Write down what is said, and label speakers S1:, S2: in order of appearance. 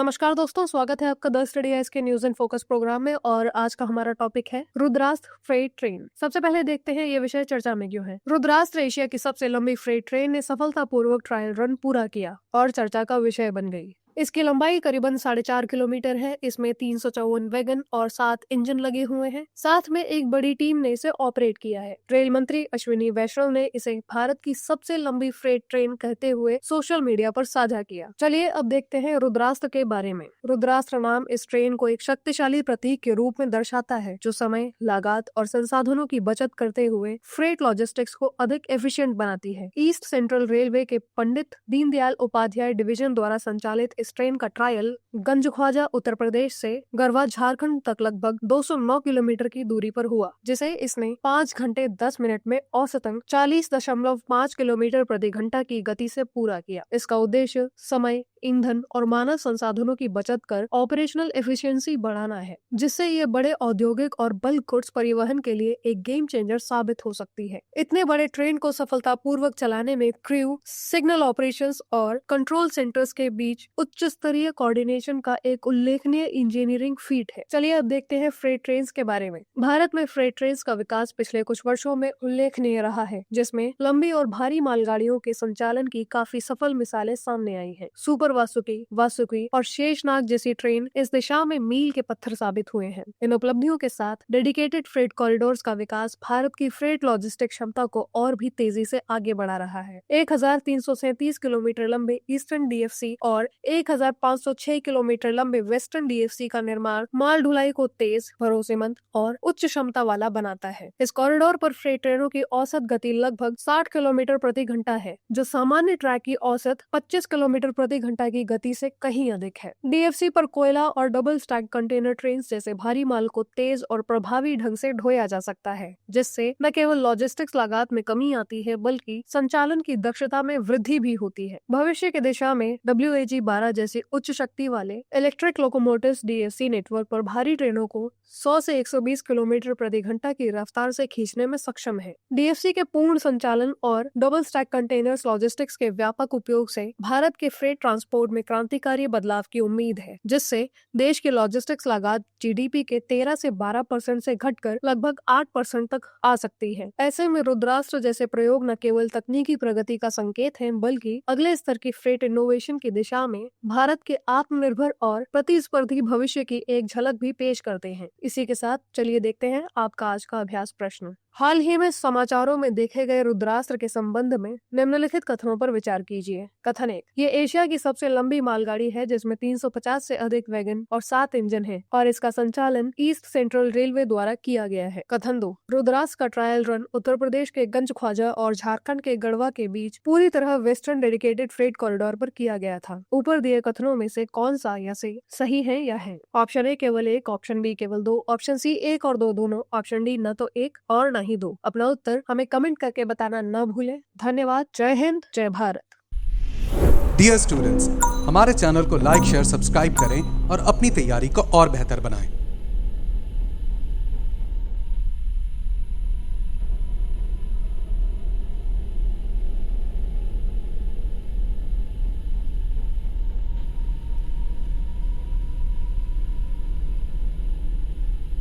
S1: नमस्कार दोस्तों, स्वागत है आपका द स्टडी एस के न्यूज इन फोकस प्रोग्राम में। और आज का हमारा टॉपिक है रुद्रास्त्र फ्रेट ट्रेन। सबसे पहले देखते हैं ये विषय चर्चा में क्यों है। रुद्रास्त्र एशिया की सबसे लंबी फ्रेट ट्रेन ने सफलतापूर्वक ट्रायल रन पूरा किया और चर्चा का विषय बन गई। इसकी लंबाई करीबन 4.5 किलोमीटर है। इसमें 354 वैगन और 7 इंजन लगे हुए हैं। साथ में एक बड़ी टीम ने इसे ऑपरेट किया है। रेल मंत्री अश्विनी वैष्णव ने इसे भारत की सबसे लंबी फ्रेट ट्रेन कहते हुए सोशल मीडिया पर साझा किया। चलिए अब देखते हैं रुद्रास्त्र के बारे में। रुद्रास्त्र नाम इस ट्रेन को एक शक्तिशाली प्रतीक के रूप में दर्शाता है, जो समय, लागत और संसाधनों की बचत करते हुए फ्रेट लॉजिस्टिक्स को अधिक एफिशिएंट बनाती है। ईस्ट सेंट्रल रेलवे के पंडित दीनदयाल उपाध्याय डिवीजन द्वारा संचालित इस ट्रेन का ट्रायल गंजख्वाजा उत्तर प्रदेश से गरवा झारखंड तक लगभग 209 किलोमीटर की दूरी पर हुआ, जिसे इसने 5 घंटे 10 मिनट में औसतन 40.5 किलोमीटर प्रति घंटा की गति से पूरा किया। इसका उद्देश्य समय, ईंधन और मानव संसाधनों की बचत कर ऑपरेशनल एफिशिएंसी बढ़ाना है, जिससे ये बड़े औद्योगिक और बल्क गुड्स परिवहन के लिए एक गेम चेंजर साबित हो सकती है। इतने बड़े ट्रेन को सफलतापूर्वक चलाने में क्रू, सिग्नल ऑपरेशंस और कंट्रोल सेंटर्स के बीच उच्च स्तरीय कोऑर्डिनेशन का एक उल्लेखनीय इंजीनियरिंग फीट है। चलिए अब देखते हैं फ्रेट ट्रेन्स के बारे में। भारत में फ्रेट ट्रेन्स का विकास पिछले कुछ वर्षों में उल्लेखनीय रहा है, जिसमें लंबी और भारी मालगाड़ियों के संचालन की काफी सफल मिसालें सामने आई हैं। सुपर वासुकी, वासुकी और शेषनाग जैसी ट्रेन इस दिशा में मील के पत्थर साबित हुए हैं। इन उपलब्धियों के साथ डेडिकेटेड फ्रेट कॉरिडोर्स का विकास भारत की फ्रेट लॉजिस्टिक क्षमता को और भी तेजी से आगे बढ़ा रहा है। 1337 किलोमीटर लंबे ईस्टर्न डीएफसी और 1506 किलोमीटर लंबे वेस्टर्न डीएफसी का निर्माण माल ढुलाई को तेज, भरोसेमंद और उच्च क्षमता वाला बनाता है। इस कॉरिडोर पर फ्रेट ट्रेनों की औसत गति लगभग 60 किलोमीटर प्रति घंटा है, जो सामान्य ट्रैक की औसत 25 किलोमीटर प्रति घंटा की गति से कहीं अधिक है। डीएफसी पर कोयला और डबल स्टैक कंटेनर ट्रेन जैसे भारी माल को तेज और प्रभावी ढंग से ढोया जा सकता है, जिससे न केवल लॉजिस्टिक्स लागत में कमी आती है, बल्कि संचालन की दक्षता में वृद्धि भी होती है। भविष्य की दिशा में WAG-12 जैसे उच्च शक्ति वाले इलेक्ट्रिक लोकोमोटिव्स डीएफसी नेटवर्क पर भारी ट्रेनों को 100 से 120 किलोमीटर प्रति घंटा की रफ्तार से खींचने में सक्षम है। डीएफसी के पूर्ण संचालन और डबल स्टैक कंटेनर्स लॉजिस्टिक्स के व्यापक उपयोग से भारत के फ्रेट ट्रांसपोर्ट में क्रांतिकारी बदलाव की उम्मीद है, जिससे देश की लॉजिस्टिक्स लागत GDP के 13 से 12% से घटकर लगभग 8% तक आ सकती है। ऐसे में रुद्रास्त्र जैसे प्रयोग न केवल तकनीकी प्रगति का संकेत है, बल्कि अगले स्तर की फ्रेट इनोवेशन की दिशा में भारत के आत्मनिर्भर और प्रतिस्पर्धी भविष्य की एक झलक भी पेश करते हैं। इसी के साथ चलिए देखते हैं आपका आज का अभ्यास प्रश्न। हाल ही में समाचारों में देखे गए रुद्रास्त्र के संबंध में निम्नलिखित कथनों पर विचार कीजिए। कथन 1, ये एशिया की सबसे लंबी मालगाड़ी है, जिसमें 350 से अधिक वैगन और 7 इंजन हैं और इसका संचालन ईस्ट सेंट्रल रेलवे द्वारा किया गया है। कथन 2, रुद्रास्त्र का ट्रायल रन उत्तर प्रदेश के गंजख्वाजा और झारखंड के गढ़वा के बीच पूरी तरह वेस्टर्न डेडिकेटेड फ्रेट कॉरिडोर पर किया गया था। ऊपर दिए कथनों में से कौन सा या से सही है या है? ऑप्शन ए केवल 1, ऑप्शन बी केवल 2, ऑप्शन सी 1 और 2 दोनों, ऑप्शन डी न तो 1 और नहीं 2। अपना उत्तर हमें कमेंट करके बताना न भूलें। धन्यवाद। जय हिंद, जय भारत।
S2: डियर स्टूडेंट्स, हमारे चैनल को लाइक, शेयर, सब्सक्राइब करें और अपनी तैयारी को और बेहतर बनाएं।